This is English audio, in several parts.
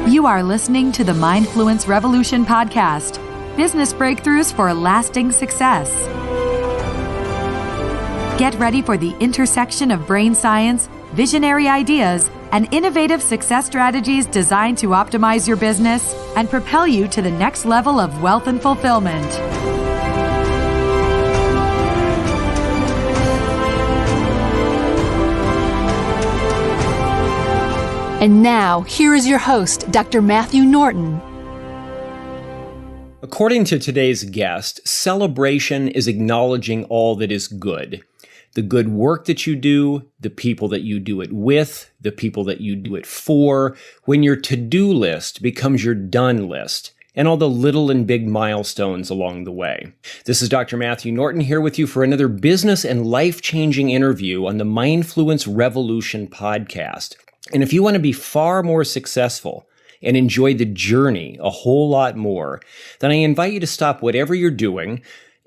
You are listening to the Mindfluence Revolution podcast, business breakthroughs for lasting success. Get ready for the intersection of brain science, visionary ideas, and innovative success strategies designed to optimize your business and propel you to the next level of wealth and fulfillment. And now, here is your host, Dr. Matthew Norton. According to today's guest, celebration is acknowledging all that is good. The good work that you do, the people that you do it with, the people that you do it for, when your to-do list becomes your done list, and all the little and big milestones along the way. This is Dr. Matthew Norton here with you for another business and life-changing interview on the Mindfluence Revolution podcast. And if you want to be far more successful and enjoy the journey a whole lot more, then I invite you to stop whatever you're doing,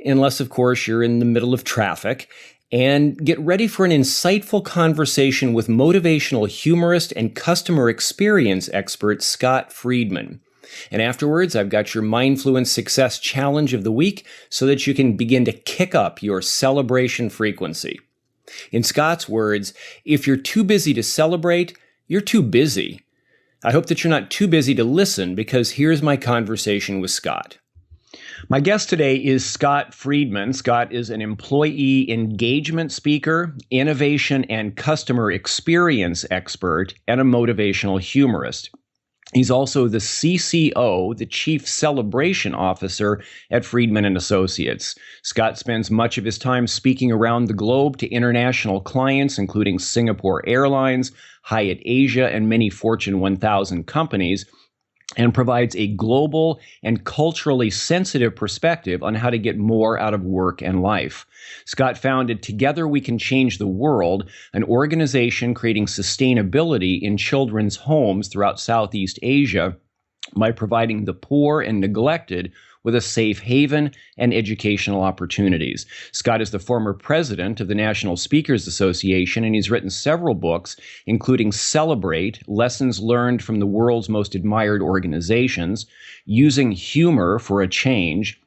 unless, of course, you're in the middle of traffic, and get ready for an insightful conversation with motivational humorist and customer experience expert Scott Friedman. And afterwards, I've got your Mindfluence Success Challenge of the week so that you can begin to kick up your celebration frequency. In Scott's words, if you're too busy to celebrate, you're too busy. I hope that you're not too busy to listen, because here's my conversation with Scott. My guest today is Scott Friedman. Scott is an employee engagement speaker, innovation and customer experience expert, and a motivational humorist. He's also the CCO, the Chief Celebration Officer at Friedman and Associates. Scott spends much of his time speaking around the globe to international clients, including Singapore Airlines, Hyatt Asia, and many Fortune 1000 companies, and provides a global and culturally sensitive perspective on how to get more out of work and life. Scott founded Together We Can Change the World, an organization creating sustainability in children's homes throughout Southeast Asia by providing the poor and neglected with a safe haven and educational opportunities. Scott is the former president of the National Speakers Association, and he's written several books, including Celebrate, Lessons Learned from the World's Most Admired Organizations, Using Humor for a Change,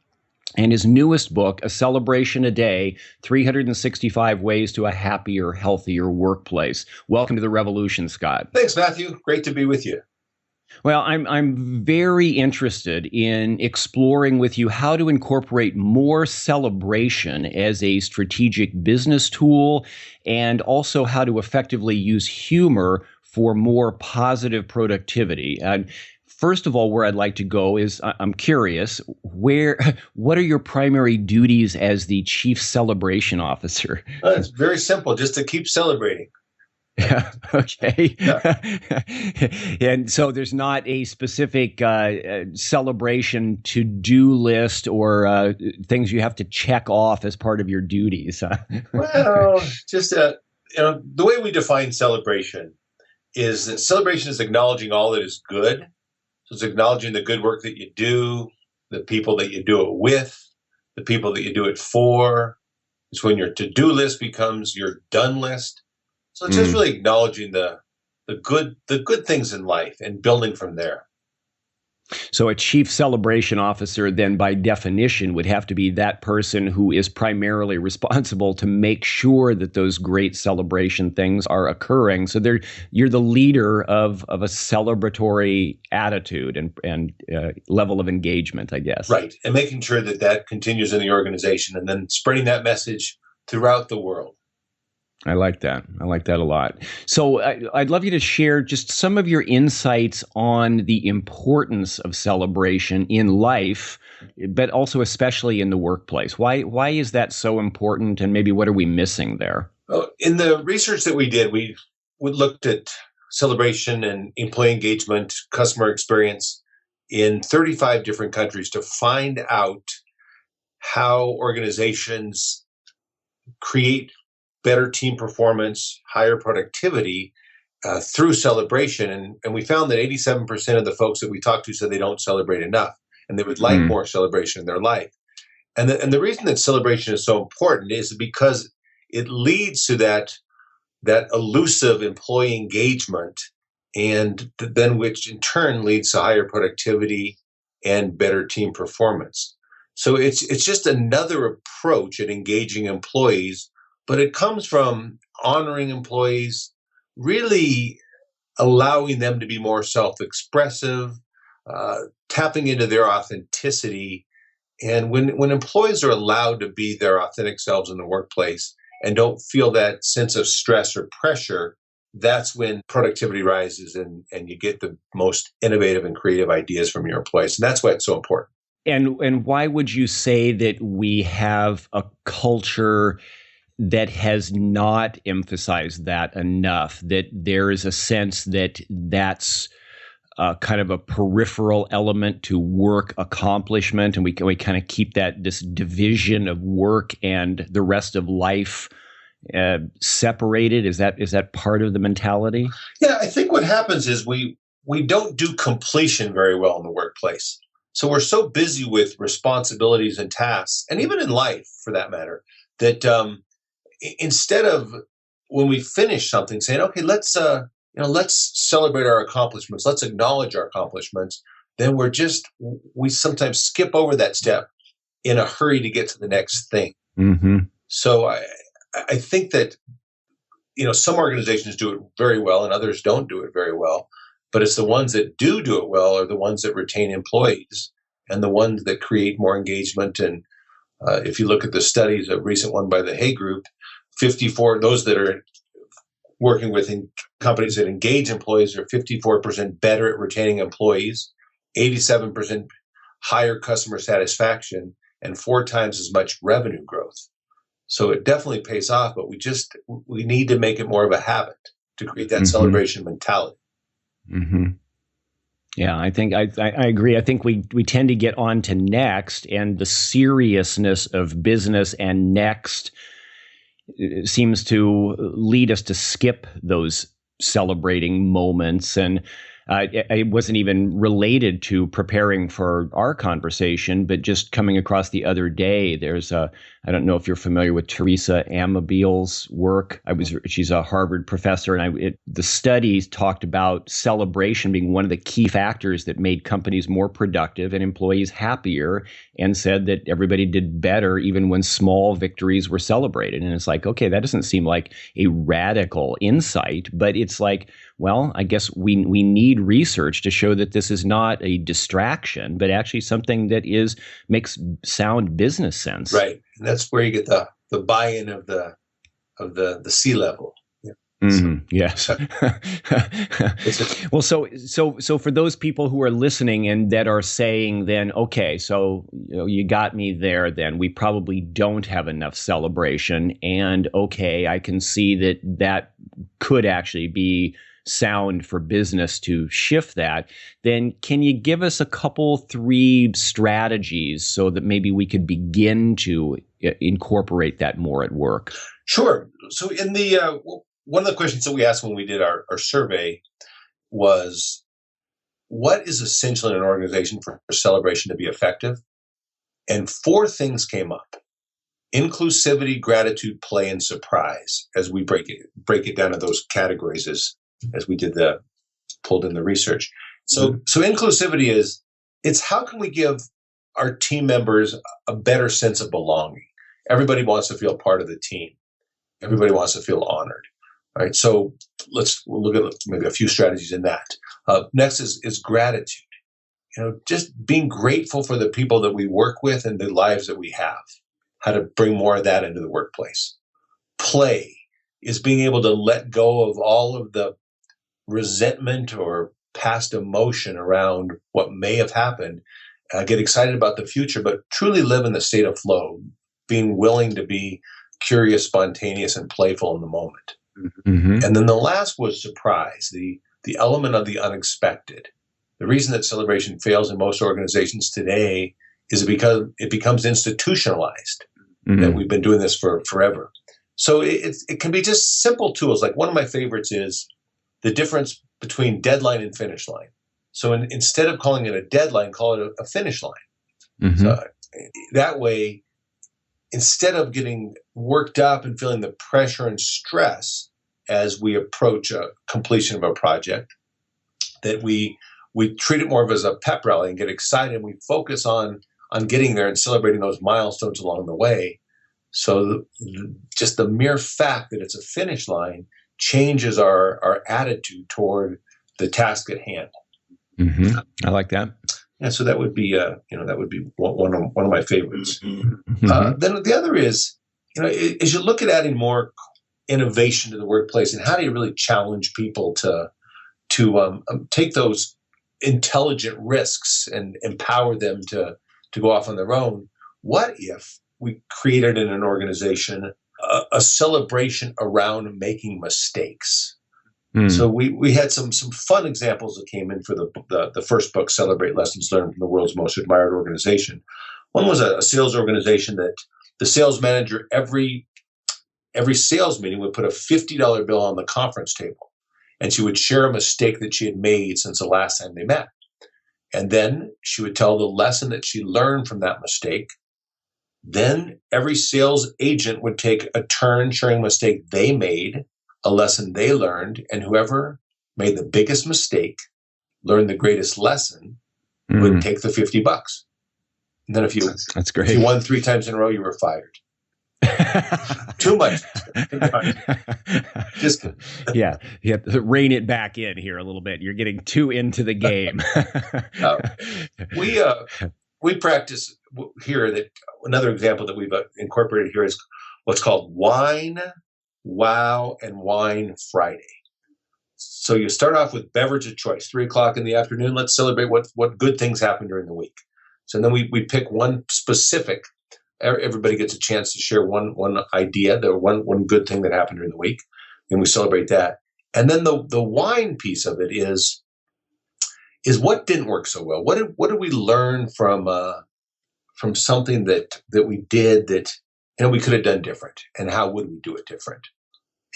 and his newest book, A Celebration a Day, 365 Ways to a Happier, Healthier Workplace. Welcome to the revolution, Scott. Thanks, Matthew. Great to be with you. Well, I'm very interested in exploring with you how to incorporate more celebration as a strategic business tool, and also how to effectively use humor for more positive productivity. And first of all, where I'd like to go is I'm curious, what are your primary duties as the Chief Celebration Officer? It's very simple, just to keep celebrating. Yeah. Okay. Yeah. And so there's not a specific celebration to-do list or things you have to check off as part of your duties. Well, just the way we define celebration is that celebration is acknowledging all that is good. So it's acknowledging the good work that you do, the people that you do it with, the people that you do it for. It's when your to-do list becomes your done list. So it's just really acknowledging the good things in life and building from there. So a chief celebration officer then by definition would have to be that person who is primarily responsible to make sure that those great celebration things are occurring. So you're the leader of a celebratory attitude and level of engagement, I guess. Right. And making sure that continues in the organization and then spreading that message throughout the world. I like that. I like that a lot. So I'd love you to share just some of your insights on the importance of celebration in life, but also especially in the workplace. Why is that so important, and maybe what are we missing there? Well, in the research that we did, we looked at celebration and employee engagement, customer experience in 35 different countries to find out how organizations create better team performance, higher productivity through celebration. And we found that 87% of the folks that we talked to said they don't celebrate enough, and they would like more celebration in their life. And the reason that celebration is so important is because it leads to that elusive employee engagement and then which in turn leads to higher productivity and better team performance. So it's just another approach at engaging employees, but it comes from honoring employees, really allowing them to be more self-expressive, tapping into their authenticity. And when employees are allowed to be their authentic selves in the workplace and don't feel that sense of stress or pressure, that's when productivity rises and you get the most innovative and creative ideas from your employees. And that's why it's so important. And why would you say that we have a culture that has not emphasized that enough, that there is a sense that that's kind of a peripheral element to work accomplishment, and we kind of keep this division of work and the rest of life separated? Is that part of the mentality? Yeah, I think what happens is we don't do completion very well in the workplace. So we're so busy with responsibilities and tasks, and even in life for that matter, that instead of when we finish something saying, okay, let's celebrate our accomplishments, let's acknowledge our accomplishments, then we sometimes skip over that step in a hurry to get to the next thing. Mm-hmm. So I think that some organizations do it very well and others don't do it very well, but it's the ones that do it well are the ones that retain employees and the ones that create more engagement. And if you look at the studies, a recent one by the Hay Group, 54, those that are working within companies that engage employees are 54% better at retaining employees, 87% higher customer satisfaction, and 4 times as much revenue growth. So it definitely pays off, but we need to make it more of a habit to create that celebration mentality. Mm-hmm. Yeah, I think I agree. I think we tend to get on to next, and the seriousness of business and next seems to lead us to skip those celebrating moments. And I wasn't even related to preparing for our conversation, but just coming across the other day, I don't know if you're familiar with Teresa Amabiel's work. She's a Harvard professor, and the studies talked about celebration being one of the key factors that made companies more productive and employees happier, and said that everybody did better even when small victories were celebrated. And it's like, okay, that doesn't seem like a radical insight, but it's like, well, I guess we need research to show that this is not a distraction, but actually something that makes sound business sense. Right. And that's where you get the buy-in of the C-level. Yeah. Mm-hmm. Yes. Well, so for those people who are listening and that are saying then, okay, so you got me there, then we probably don't have enough celebration, and okay, I can see that could actually be sound for business to shift that, then can you give us a couple, 3 strategies so that maybe we could begin to incorporate that more at work? Sure. So in the one of the questions that we asked when we did our survey was, what is essential in an organization for celebration to be effective? And 4 things came up: inclusivity, gratitude, play, and surprise, as we break it down to those categories as we pulled in the research. So inclusivity it's how can we give our team members a better sense of belonging? Everybody wants to feel part of the team. Everybody wants to feel honored. All right. So we'll look at maybe a few strategies in that. Next is gratitude. Just being grateful for the people that we work with and the lives that we have. How to bring more of that into the workplace. Play is being able to let go of all of the resentment or past emotion around what may have happened, get excited about the future, but truly live in the state of flow, being willing to be curious, spontaneous, and playful in the moment. Mm-hmm. And then the last was surprise, the element of the unexpected. The reason that celebration fails in most organizations today is because it becomes institutionalized, that we've been doing this for forever. So it can be just simple tools. Like one of my favorites is the difference between deadline and finish line. So instead of calling it a deadline, call it a finish line. Mm-hmm. So that way, instead of getting worked up and feeling the pressure and stress as we approach a completion of a project, that we treat it more of as a pep rally and get excited, and we focus on getting there and celebrating those milestones along the way. So just the mere fact that it's a finish line changes our attitude toward the task at hand. Mm-hmm. I like that. And so that would be one of my favorites. Mm-hmm. Then the other is, as you look at adding more innovation to the workplace, and how do you really challenge people to take those intelligent risks and empower them to go off on their own? What if we created in an organization a celebration around making mistakes? So we had some fun examples that came in for the first book, Celebrate Lessons Learned from the World's Most Admired Organization. One was a sales organization that the sales manager every sales meeting would put a $50 bill on the conference table, and she would share a mistake that she had made since the last time they met. And then she would tell the lesson that she learned from that mistake. Then every sales agent would take a turn sharing a mistake they made, a lesson they learned, and whoever made the biggest mistake, learned the greatest lesson, would take the $50. And then That's great. If you won 3 times in a row, you were fired. Too much. Just kidding. Yeah, you have to rein it back in here a little bit. You're getting too into the game. We practice here that another example that we've incorporated here is what's called Wine, Wow, and Wine Friday. So you start off with beverage of choice, 3:00 in the afternoon. Let's celebrate what good things happened during the week. So then we pick one specific. Everybody gets a chance to share one idea, the one good thing that happened during the week, and we celebrate that. And then the wine piece of it is what didn't work so well. What did we learn from something that we did that we could have done different, and how would we do it different?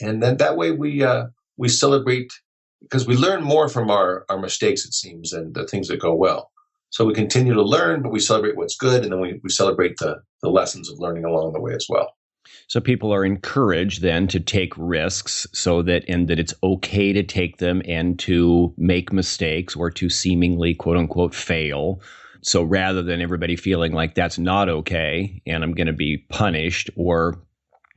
And then that way we celebrate, because we learn more from our mistakes, it seems, and the things that go well. So we continue to learn, but we celebrate what's good, and then we celebrate the lessons of learning along the way as well. So people are encouraged then to take risks, that it's okay to take them and to make mistakes or to seemingly, quote unquote, fail. So rather than everybody feeling like that's not okay and I'm going to be punished, or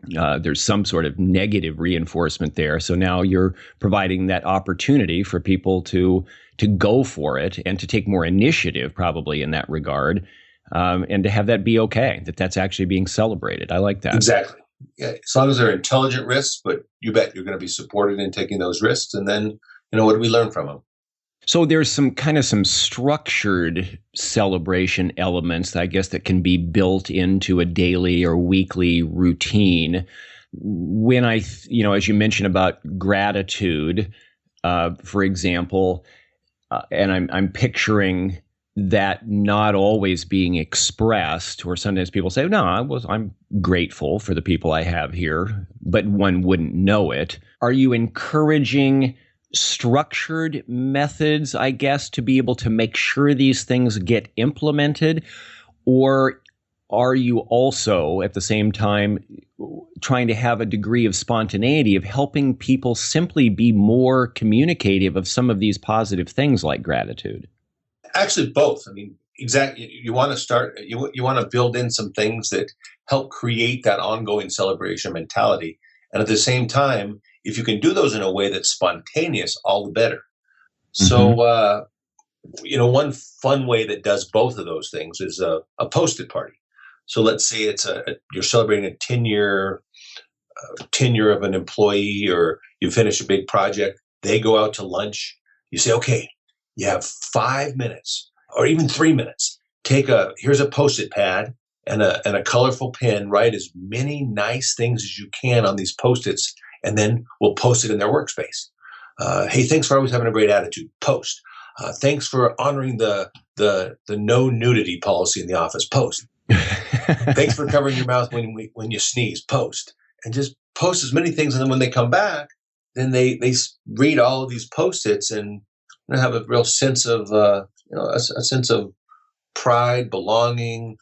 there's some sort of negative reinforcement there. So now you're providing that opportunity for people to go for it and to take more initiative probably in that regard, and to have that be okay, that's actually being celebrated. I like that. Exactly. Yeah, as long as they're intelligent risks, but you bet you're going to be supported in taking those risks. And then, what do we learn from them? So there's some structured celebration elements, I guess, that can be built into a daily or weekly routine. When as you mentioned about gratitude, for example, and I'm picturing that not always being expressed, or sometimes people say, no, I'm grateful for the people I have here, but one wouldn't know it. Are you encouraging structured methods, I guess, to be able to make sure these things get implemented? Or are you also at the same time trying to have a degree of spontaneity of helping people simply be more communicative of some of these positive things like gratitude? Actually, both. Exactly. You want to start, you want to build in some things that help create that ongoing celebration mentality. And at the same time, if you can do those in a way that's spontaneous, all the better. Mm-hmm. So, one fun way that does both of those things is a post-it party. So let's say you're celebrating a 10-year tenure of an employee, or you finish a big project. They go out to lunch. You say, okay, you have 5 minutes or even 3 minutes. Here's a Post-it pad and a colorful pen. Write as many nice things as you can on these Post-its, and then we'll post it in their workspace. Hey, thanks for always having a great attitude. Post. Thanks for honoring the no nudity policy in the office. Post. Thanks for covering your mouth when you sneeze. Post. And just post as many things, and then when they come back, then they read all of these Post-its and have a real sense of a sense of pride, belonging.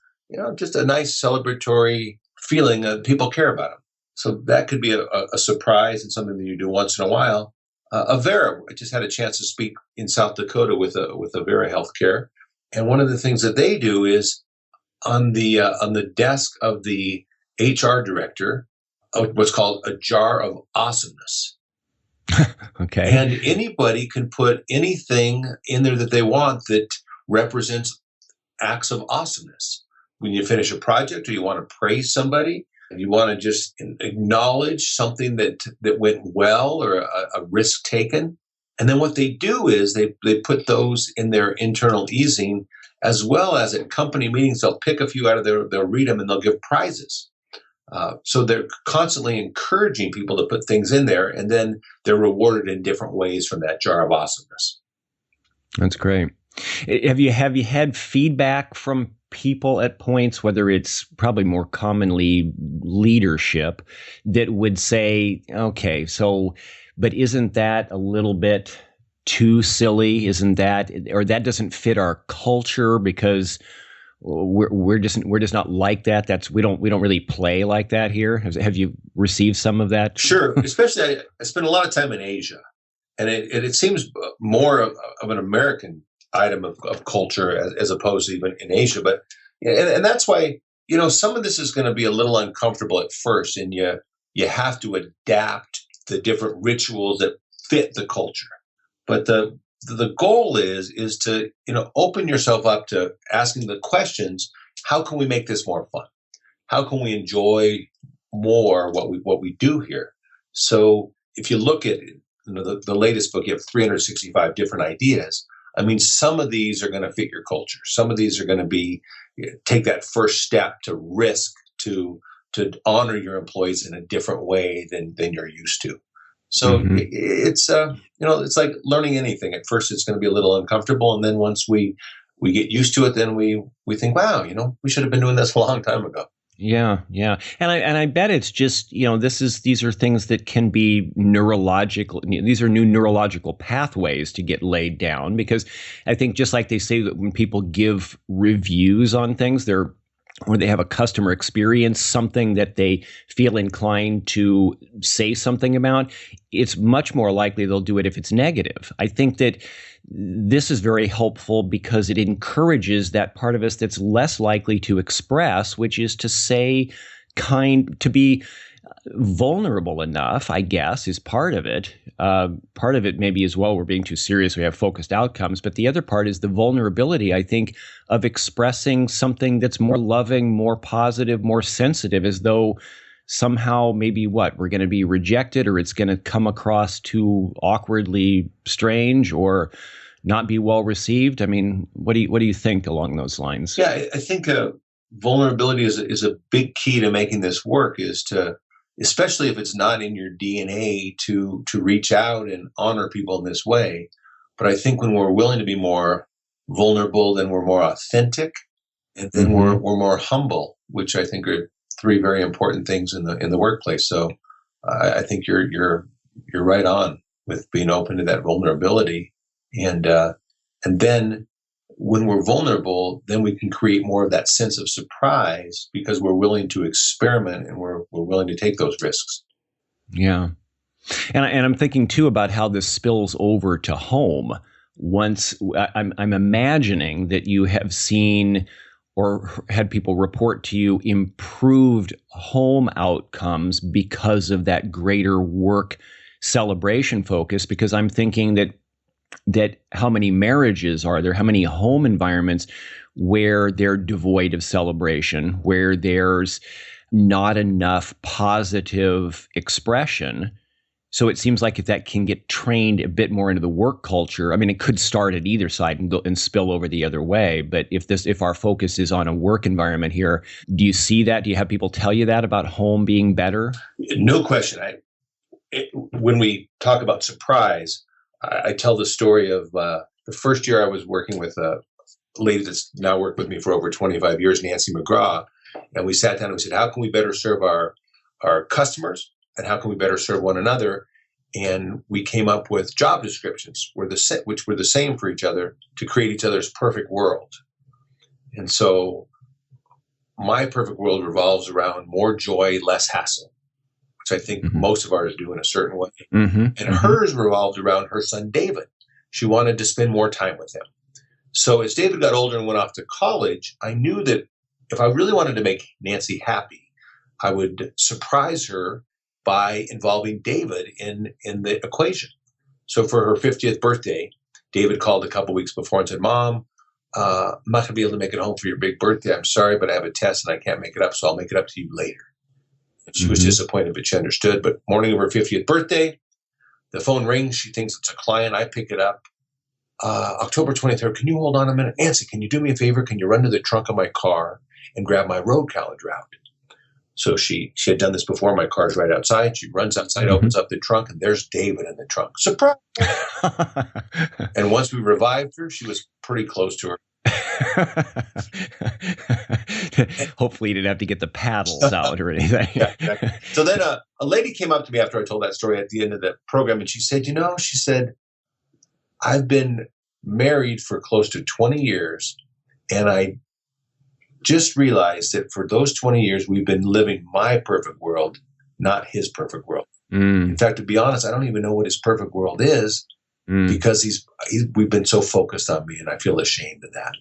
Just a nice celebratory feeling that people care about them. So that could be a surprise and something that you do once in a while. Avera. I just had a chance to speak in South Dakota with Avera Healthcare, and one of the things that they do is on the desk of the HR director, what's called a jar of awesomeness. Okay. And anybody can put anything in there that they want that represents acts of awesomeness. When you finish a project or you want to praise somebody, and you want to just acknowledge something that went well or a risk taken. And then what they do is they put those in their internal easing, as well as at company meetings, they'll pick a few out of there, they'll read them, and they'll give prizes. So they're constantly encouraging people to put things in there, and then they're rewarded in different ways from that jar of awesomeness. That's great. Have you had feedback from people at points, whether it's probably more commonly leadership, that would say, okay, so, but isn't that a little bit too silly? Isn't that, or that doesn't fit our culture because we're just not like that. We don't really play like that here. Have you received some of that? Sure. Especially I spent a lot of time in Asia, and it seems more of an American item of culture as opposed to even in Asia. But and that's why, some of this is going to be a little uncomfortable at first, and you have to adapt the different rituals that fit the culture. But the goal is to open yourself up to asking the questions: how can we make this more fun? How can we enjoy more what we do here? So if you look at the latest book, you have 365 different ideas. I mean, some of these are going to fit your culture. Some of these are going to be take that first step to risk to honor your employees in a different way than you're used to. So it's it's like learning anything. At first, it's going to be a little uncomfortable, and then once we get used to it, then we think, wow, we should have been doing this a long time ago. Yeah, yeah, and I bet it's just these are things that can be neurological. These are new neurological pathways to get laid down, because I think just like they say that when people give reviews on things, or they have a customer experience, something that they feel inclined to say something about, it's much more likely they'll do it if it's negative. I think that this is very helpful because it encourages that part of us that's less likely to express, which is to be vulnerable enough, I guess, is part of it. Part of it maybe as well, we're being too serious, we have focused outcomes. But the other part is the vulnerability, I think, of expressing something that's more loving, more positive, more sensitive, as though somehow maybe we're going to be rejected, or it's going to come across too awkwardly strange, or not be well received. I mean, what do you think along those lines? Yeah, I think vulnerability is a big key to making this work, is to, especially if it's not in your DNA, to reach out and honor people in this way. But I think when we're willing to be more vulnerable, then we're more authentic, and then we're more humble, which I think are three very important things in the workplace. So I think you're right on with being open to that vulnerability, and then when we're vulnerable, then we can create more of that sense of surprise because we're willing to experiment and we're willing to take those risks. Yeah. And I'm thinking too about how this spills over to home. Once I'm imagining that you have seen or had people report to you improved home outcomes because of that greater work celebration focus, because I'm thinking that how many marriages are there, how many home environments where they're devoid of celebration, where there's not enough positive expression. So it seems like if that can get trained a bit more into the work culture, I mean, it could start at either side and spill over the other way. But if our focus is on a work environment here, do you see that? Do you have people tell you that about home being better? No question. When we talk about surprise, I tell the story of the first year I was working with a lady that's now worked with me for over 25 years, Nancy McGraw, and we sat down and we said, how can we better serve our customers, and how can we better serve one another? And we came up with job descriptions which were the same for each other to create each other's perfect world. And so my perfect world revolves around more joy, less hassle, which I think Mm-hmm. most of ours do in a certain way. Mm-hmm. And Mm-hmm. hers revolved around her son, David. She wanted to spend more time with him. So as David got older and went off to college, I knew that if I really wanted to make Nancy happy, I would surprise her by involving David in the equation. So for her 50th birthday, David called a couple weeks before and said, Mom, I'm not going to be able to make it home for your big birthday. I'm sorry, but I have a test and I can't make it up, so I'll make it up to you later. And she was disappointed, but she understood. But morning of her 50th birthday, the phone rings. She thinks it's a client. I pick it up. October 23rd, can you hold on a minute? Nancy, can you do me a favor? Can you run to the trunk of my car and grab my road calendar out? So she had done this before. My car's right outside. She runs outside, opens up the trunk, and there's David in the trunk. Surprise! And once we revived her, she was pretty close to her. Hopefully you didn't have to get the paddles out or anything. Yeah, exactly. So then a lady came up to me after I told that story at the end of the program, and she said, I've been married for close to 20 years, and I just realized that for those 20 years, we've been living my perfect world, not his perfect world. In fact, to be honest, I don't even know what his perfect world is because we've been so focused on me, and I feel ashamed of that.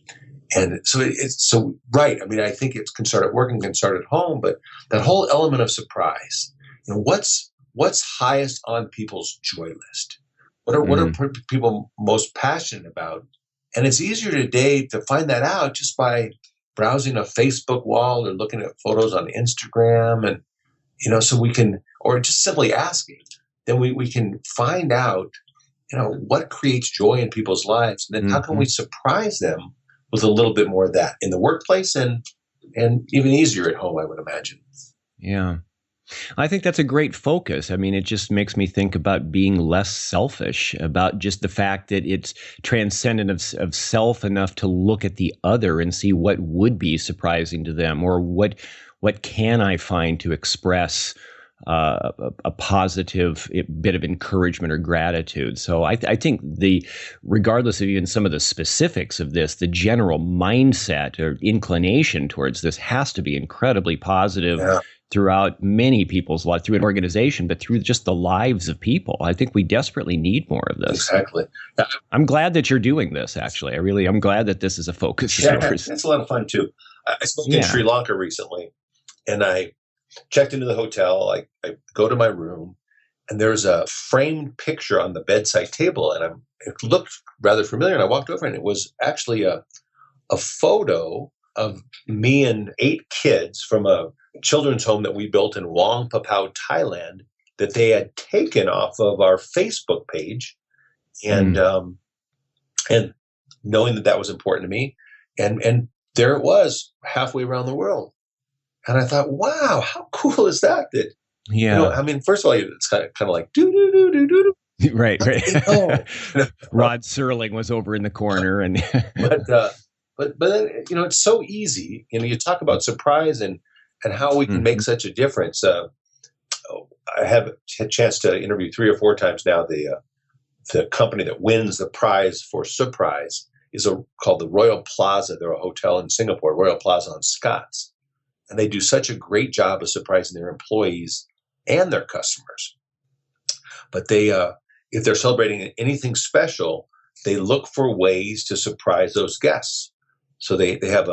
And so it's so right. I mean, I think it can start at work and can start at home, but that whole element of surprise, what's highest on people's joy list? What are people most passionate about? And it's easier today to find that out just by browsing a Facebook wall or looking at photos on Instagram, and so we can, or just simply asking, then we can find out, what creates joy in people's lives, and then how can we surprise them with a little bit more of that in the workplace and even easier at home, I would imagine. Yeah. I think that's a great focus. I mean, it just makes me think about being less selfish, about just the fact that it's transcendent of self enough to look at the other and see what would be surprising to them, or what can I find to express a positive bit of encouragement or gratitude. So I think regardless of even some of the specifics of this, the general mindset or inclination towards this has to be incredibly positive. Yeah. Throughout many people's life, through an organization, but through just the lives of people. I think we desperately need more of this. Exactly. I'm glad that you're doing this, actually. I'm glad that this is a focus of yours. It's a lot of fun, too. I spoke in Sri Lanka recently, and I checked into the hotel. I go to my room, and there's a framed picture on the bedside table, and it looked rather familiar, and I walked over, and it was actually a photo of me and 8 kids from a children's home that we built in Luang Prabang, Thailand, that they had taken off of our Facebook page, and knowing that was important to me, and there it was halfway around the world, and I thought, wow, how cool is that? That I mean, first of all, it's kind of like do do do do do. Right. Rod Serling was over in the corner, and but then it's so easy. You talk about surprise and how we can make such a difference. I have had a chance to interview 3 or 4 times now. The company that wins the prize for surprise is called the Royal Plaza. They're a hotel in Singapore, Royal Plaza on Scots. And they do such a great job of surprising their employees and their customers. But they, if they're celebrating anything special, they look for ways to surprise those guests. So they have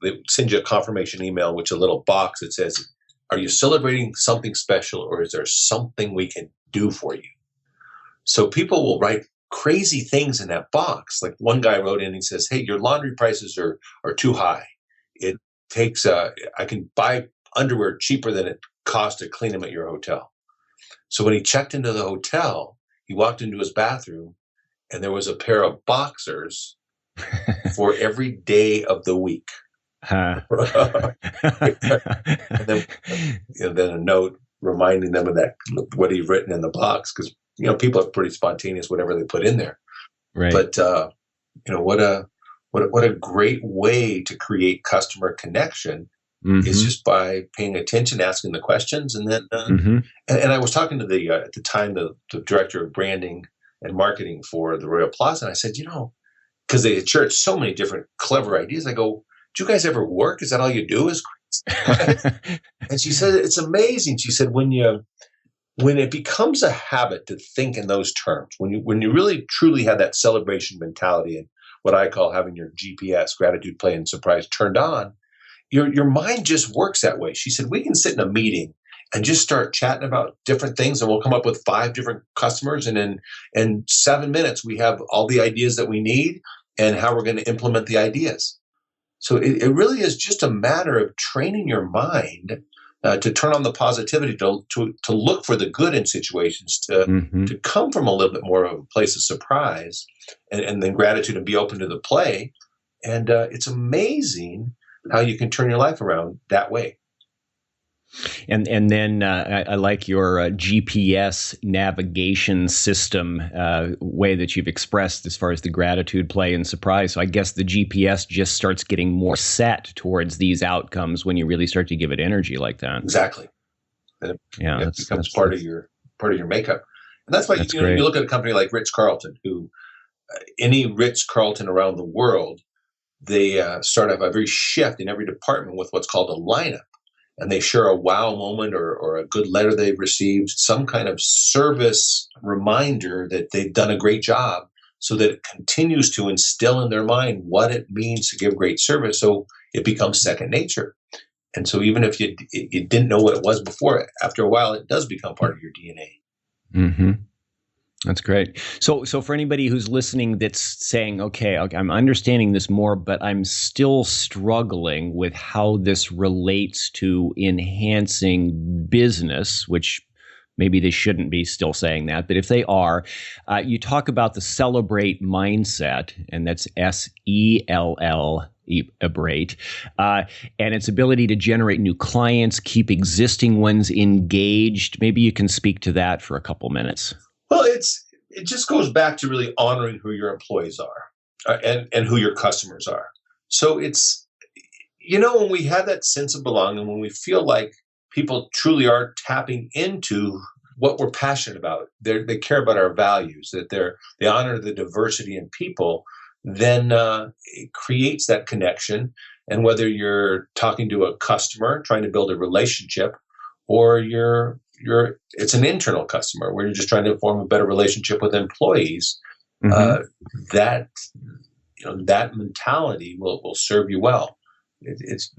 they send you a confirmation email, which a little box that says, are you celebrating something special, or is there something we can do for you? So people will write crazy things in that box. Like one guy wrote in, he says, hey, your laundry prices are too high. It takes, I can buy underwear cheaper than it costs to clean them at your hotel. So when he checked into the hotel, he walked into his bathroom, and there was a pair of boxers for every day of the week. And then a note reminding them of that, what he'd written in the box, because people are pretty spontaneous, whatever they put in there. Right. But what a great way to create customer connection is just by paying attention, asking the questions, and then and I was talking to at the time the director of branding and marketing for the Royal Plaza, and I said, because they had shared so many different clever ideas. I go, do you guys ever work? Is that all you do, is And she said, it's amazing. She said, when it becomes a habit to think in those terms, when you really truly have that celebration mentality and what I call having your GPS, gratitude, play, and surprise turned on, your mind just works that way. She said, we can sit in a meeting and just start chatting about different things, and we'll come up with 5 different customers, and in 7 minutes we have all the ideas that we need and how we're going to implement the ideas. So it really is just a matter of training your mind to turn on the positivity, to look for the good in situations, to come from a little bit more of a place of surprise, and then gratitude, and be open to the play. And it's amazing how you can turn your life around that way. And then I like your GPS navigation system way that you've expressed as far as the gratitude, play, and surprise. So I guess the GPS just starts getting more set towards these outcomes when you really start to give it energy like that. Exactly. And it becomes part of your makeup. And that's why you look at a company like Ritz-Carlton, who any Ritz-Carlton around the world, they start off every shift in every department with what's called a lineup. And they share a wow moment or a good letter they've received, some kind of service reminder that they've done a great job, so that it continues to instill in their mind what it means to give great service. So it becomes second nature. And so even if you didn't know what it was before, after a while, it does become part of your DNA. Mm-hmm. That's great. So for anybody who's listening that's saying, okay, I'm understanding this more, but I'm still struggling with how this relates to enhancing business, which maybe they shouldn't be still saying that, but if they are, you talk about the celebrate mindset, and that's SELL. Abrate, and its ability to generate new clients, keep existing ones engaged. Maybe you can speak to that for a couple minutes. Well, it just goes back to really honoring who your employees are and who your customers are. So it's, when we have that sense of belonging, when we feel like people truly are tapping into what we're passionate about, they care about our values, that they honor the diversity in people, then it creates that connection. And whether you're talking to a customer, trying to build a relationship, or it's an internal customer where you're just trying to form a better relationship with employees, that mentality will serve you well. It's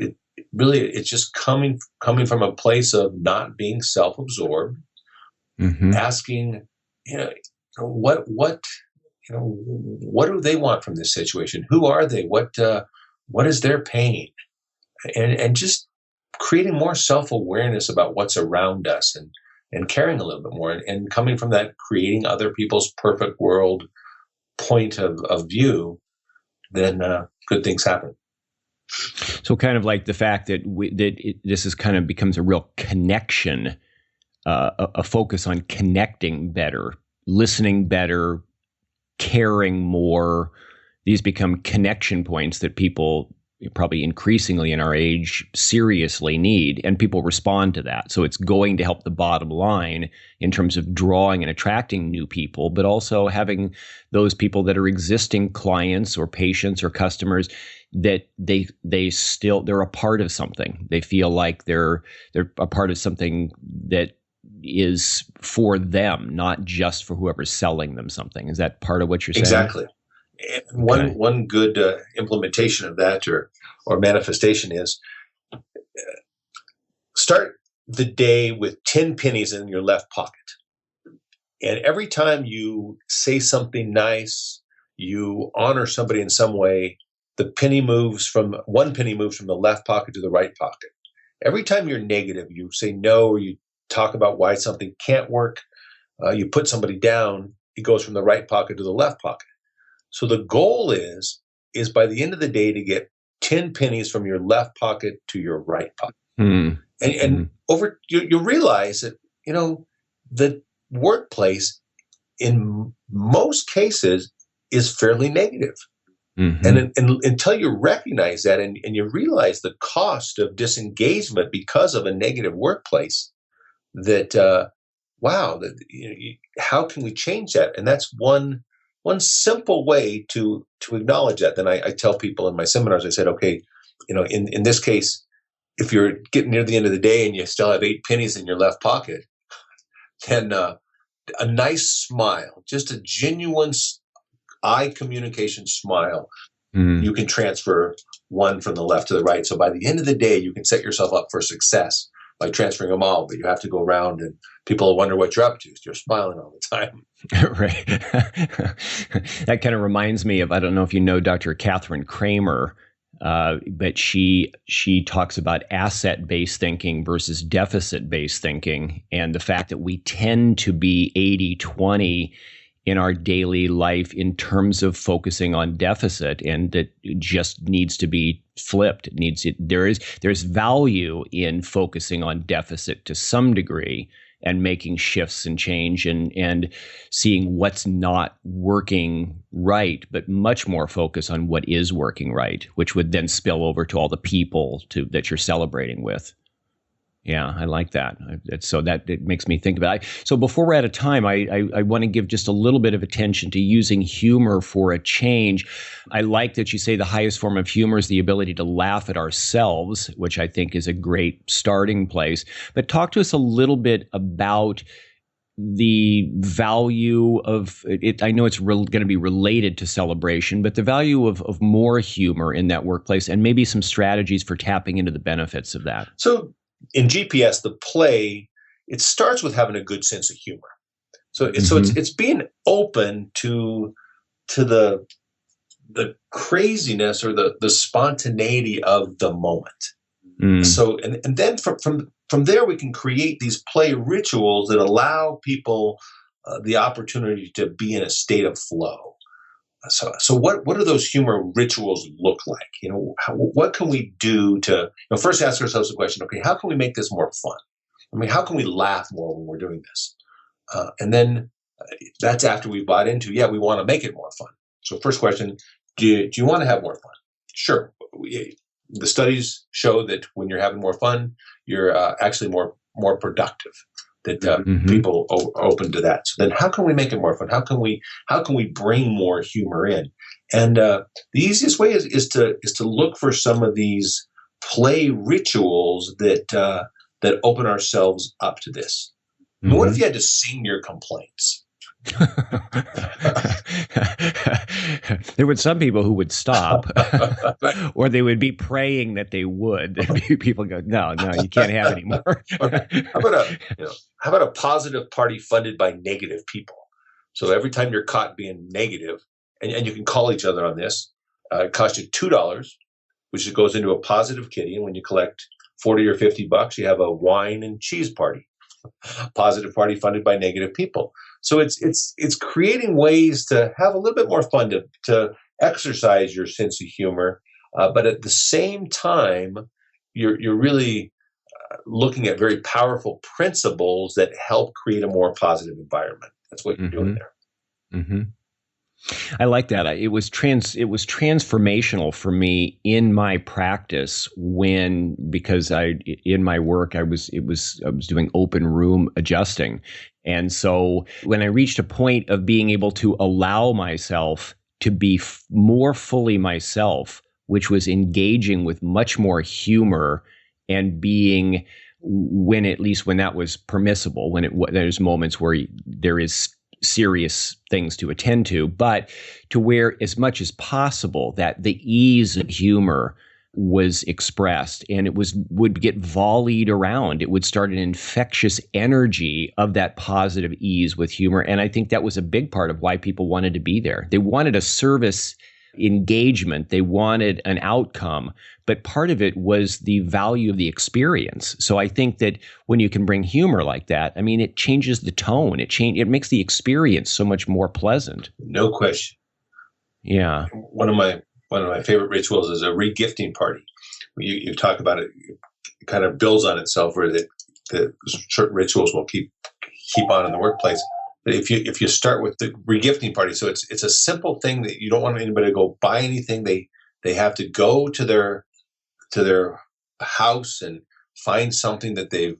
just coming from a place of not being self-absorbed, asking, what do they want from this situation? Who are they? What is their pain? And just creating more self-awareness about what's around us, and caring a little bit more, and coming from that creating other people's perfect world point of view, then good things happen. So kind of like the fact that this is kind of becomes a real connection, a focus on connecting better, listening better, caring more. These become connection points that people probably increasingly in our age seriously need, and people respond to that. So it's going to help the bottom line in terms of drawing and attracting new people, but also having those people that are existing clients or patients or customers that they're a part of something. They feel like they're a part of something that is for them, not just for whoever's selling them something. Is that part of what you're saying? Exactly. One good implementation of that or manifestation is start the day with 10 pennies in your left pocket. And every time you say something nice, you honor somebody in some way, one penny moves from the left pocket to the right pocket. Every time you're negative, you say no, or you talk about why something can't work, you put somebody down, it goes from the right pocket to the left pocket. So the goal is by the end of the day to get 10 pennies from your left pocket to your right pocket. And over you realize that, the workplace in most cases is fairly negative. And until you recognize that and you realize the cost of disengagement because of a negative workplace, that, how can we change that? And that's one simple way to acknowledge that. Then I tell people in my seminars, I said, okay, in this case, if you're getting near the end of the day and you still have 8 pennies in your left pocket, then a nice smile, just a genuine eye communication smile, you can transfer one from the left to the right. So by the end of the day, you can set yourself up for success by transferring them all, but you have to go around and people will wonder what you're up to. You're smiling all the time. Right. That kind of reminds me of, I don't know if you know Dr. Catherine Kramer, but she talks about asset-based thinking versus deficit-based thinking, and the fact that we tend to be 80-20 in our daily life in terms of focusing on deficit, and that just needs to be flipped. There's value in focusing on deficit to some degree and making shifts and change and seeing what's not working right, but much more focus on what is working right, which would then spill over to all the people that you're celebrating with. Yeah, I like that. So that it makes me think about it. So before we're out of time, I want to give just a little bit of attention to using humor for a change. I like that you say the highest form of humor is the ability to laugh at ourselves, which I think is a great starting place. But talk to us a little bit about the value of it. I know it's going to be related to celebration, but the value of more humor in that workplace and maybe some strategies for tapping into the benefits of that. So in GPS, the play, it starts with having a good sense of humor. So it's being open to the craziness or the spontaneity of the moment. So and then from there we can create these play rituals that allow people the opportunity to be in a state of flow. So what do those humor rituals look like? What can we do to first ask ourselves the question, okay, how can we make this more fun? I mean, how can we laugh more when we're doing this? And then that's after we've bought into, we want to make it more fun. So first question, do you want to have more fun? Sure. The studies show that when you're having more fun, you're actually more productive. That people are open to that. So then how can we make it more fun? How can we bring more humor in? And the easiest way is to look for some of these play rituals that open ourselves up to this. I mean, what if you had to sing your complaints? There were some people who would stop, or they would be praying that they would. People go, no, you can't have any more. How about a positive party funded by negative people? So every time you're caught being negative, and you can call each other on this, it costs you $2, which goes into a positive kitty, and when you collect $40 or $50, you have a wine and cheese party. Positive party funded by negative people. So it's creating ways to have a little bit more fun, to exercise your sense of humor, but at the same time, you're really looking at very powerful principles that help create a more positive environment. That's what you're doing there. Mm-hmm. I like that. It was transformational for me in my practice because in my work I was doing open room adjusting. And so when I reached a point of being able to allow myself to be more fully myself, which was engaging with much more humor and being when that was permissible, there's moments where there is serious things to attend to, but to where as much as possible that the ease of humor was expressed and it would get volleyed around. It would start an infectious energy of that positive ease with humor. And I think that was a big part of why people wanted to be there. They wanted a service engagement. They wanted an outcome, but part of it was the value of the experience. So I think that when you can bring humor like that, I mean, it changes the tone. It makes the experience so much more pleasant. No question. Yeah. One of my favorite rituals is a regifting party. You talk about it, it kind of builds on itself, where the certain rituals will keep on in the workplace. But if you start with the regifting party, so it's a simple thing that you don't want anybody to go buy anything. They have to go to their house and find something that they've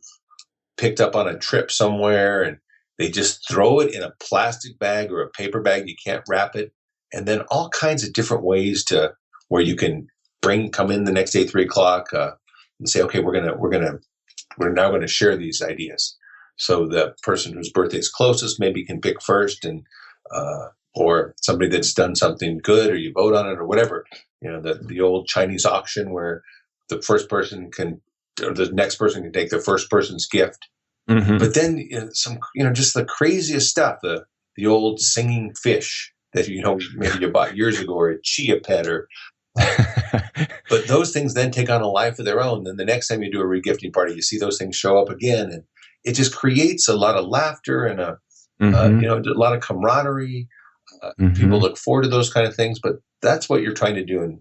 picked up on a trip somewhere, and they just throw it in a plastic bag or a paper bag. You can't wrap it, and then all kinds of different ways to where you can come in the next day 3:00. and say, okay, we're now going to share these ideas. So the person whose birthday is closest maybe can pick first, and or somebody that's done something good, or you vote on it, or whatever. The old Chinese auction where the first person or the next person can take the first person's gift. Mm-hmm. But then just the craziest stuff, the old singing fish that maybe you bought years ago, or a chia pet, or but those things then take on a life of their own. Then the next time you do a regifting party, you see those things show up again, and it just creates a lot of laughter and a lot of camaraderie. People look forward to those kind of things, but that's what you're trying to do. And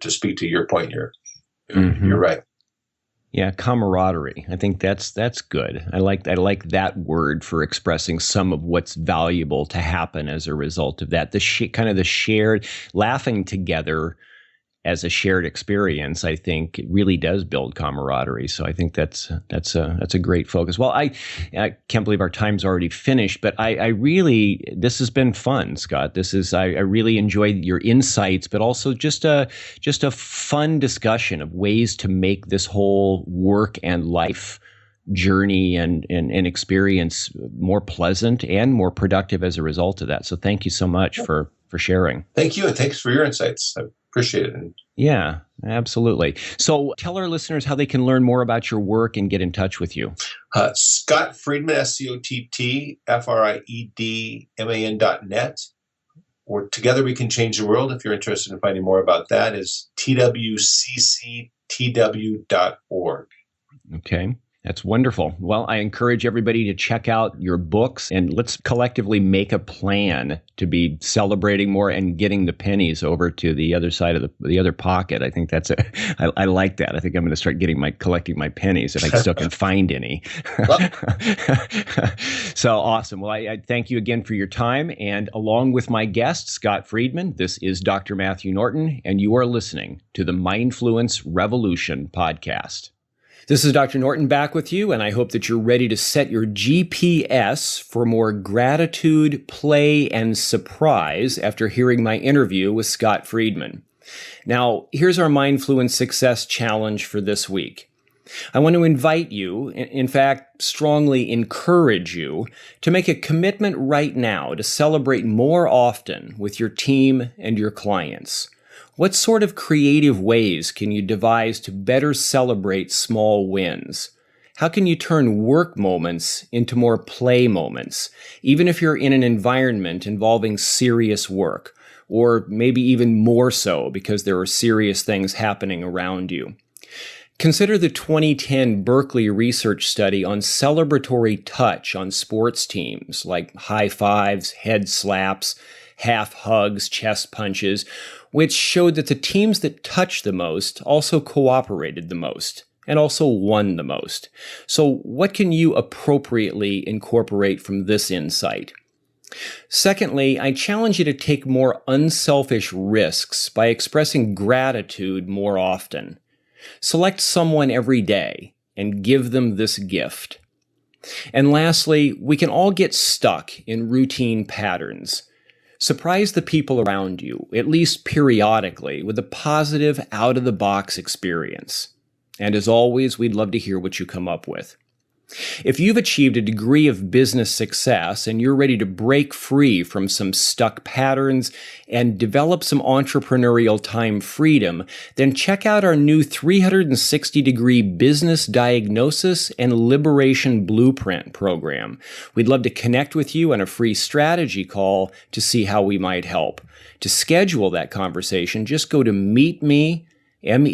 to speak to your point, you're right. Yeah, camaraderie. I think that's good. I like that word for expressing some of what's valuable to happen as a result of that. The shared laughing together as a shared experience, I think it really does build camaraderie. So I think that's a great focus. Well, I can't believe our time's already finished, but I really, this has been fun, Scott. I really enjoyed your insights, but also just a fun discussion of ways to make this whole work and life journey and experience more pleasant and more productive as a result of that. So thank you so much for sharing. Thank you, and thanks for your insights. I appreciate it. Yeah, absolutely. So tell our listeners how they can learn more about your work and get in touch with you. Scott Friedman, ScottFriedman.net, or Together We Can Change the World, if you're interested in finding more about that, is twcctw.org. Okay. That's wonderful. Well, I encourage everybody to check out your books, and let's collectively make a plan to be celebrating more and getting the pennies over to the other side of the other pocket. I think I like that. I think I'm going to start collecting my pennies if I still can find any. So awesome. Well, I thank you again for your time. And along with my guest, Scott Friedman, this is Dr. Matthew Norton, and you are listening to the Mindfluence Revolution podcast. This is Dr. Norton back with you, and I hope that you're ready to set your GPS for more gratitude, play, and surprise after hearing my interview with Scott Friedman. Now, here's our Mindfluence Success challenge for this week. I want to invite you, in fact, strongly encourage you, to make a commitment right now to celebrate more often with your team and your clients. What sort of creative ways can you devise to better celebrate small wins? How can you turn work moments into more play moments, even if you're in an environment involving serious work, or maybe even more so because there are serious things happening around you? Consider the 2010 Berkeley research study on celebratory touch on sports teams, like high fives, head slaps, half hugs, chest punches, which showed that the teams that touched the most also cooperated the most and also won the most. So what can you appropriately incorporate from this insight? Secondly, I challenge you to take more unselfish risks by expressing gratitude more often. Select someone every day and give them this gift. And lastly, we can all get stuck in routine patterns. Surprise the people around you, at least periodically, with a positive, out-of-the-box experience. And as always, we'd love to hear what you come up with. If you've achieved a degree of business success and you're ready to break free from some stuck patterns and develop some entrepreneurial time freedom, then check out our new 360-degree business diagnosis and liberation blueprint program. We'd love to connect with you on a free strategy call to see how we might help. To schedule that conversation, just go to meetme.so. That's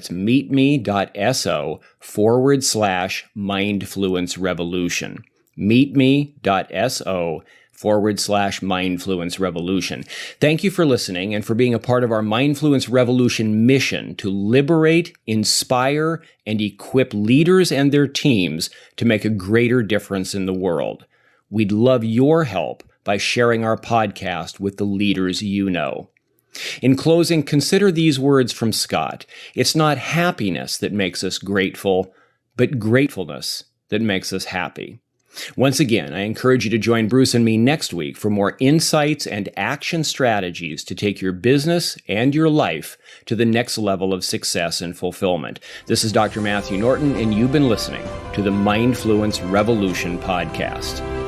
meetme.so/Mindfluence Revolution. meetme.so/Mindfluence Revolution. Thank you for listening and for being a part of our Mindfluence Revolution mission to liberate, inspire, and equip leaders and their teams to make a greater difference in the world. We'd love your help by sharing our podcast with the leaders you know. In closing, consider these words from Scott. It's not happiness that makes us grateful, but gratefulness that makes us happy. Once again, I encourage you to join Bruce and me next week for more insights and action strategies to take your business and your life to the next level of success and fulfillment. This is Dr. Matthew Norton, and you've been listening to the Mindfluence Revolution podcast.